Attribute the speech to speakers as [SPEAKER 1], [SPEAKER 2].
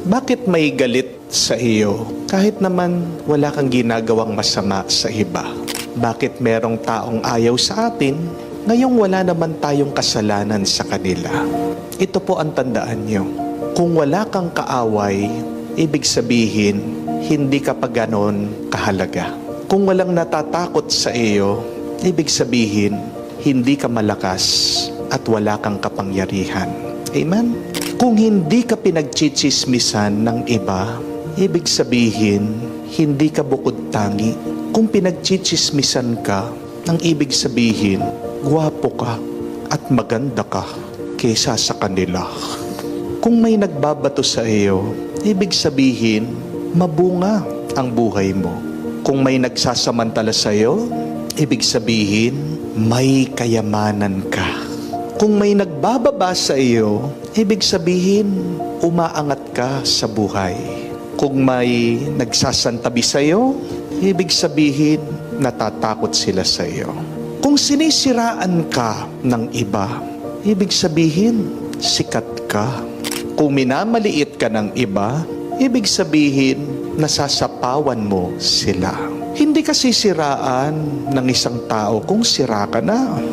[SPEAKER 1] Bakit may galit sa iyo kahit naman wala kang ginagawang masama sa iba? Bakit merong taong ayaw sa atin ngayong wala naman tayong kasalanan sa kanila? Ito po ang tandaan nyo. Kung wala kang kaaway, ibig sabihin, hindi ka pa ganon kahalaga. Kung walang natatakot sa iyo, ibig sabihin, hindi ka malakas at wala kang kapangyarihan. Amen? Kung hindi ka pinagchichismisan ng iba, ibig sabihin, hindi ka bukod tangi. Kung pinagchichismisan ka, ang ibig sabihin, gwapo ka at maganda ka kaysa sa kanila. Kung may nagbabato sa iyo, ibig sabihin, mabunga ang buhay mo. Kung may nagsasamantala sa iyo, ibig sabihin, may kayamanan ka. Kung may nagbababa sa iyo, ibig sabihin, umaangat ka sa buhay. Kung may nagsasantabi sa iyo, ibig sabihin, natatakot sila sa iyo. Kung sinisiraan ka ng iba, ibig sabihin, sikat ka. Kung minamaliit ka ng iba, ibig sabihin, nasasapawan mo sila. Hindi ka sisiraan ng isang tao kung sira ka na.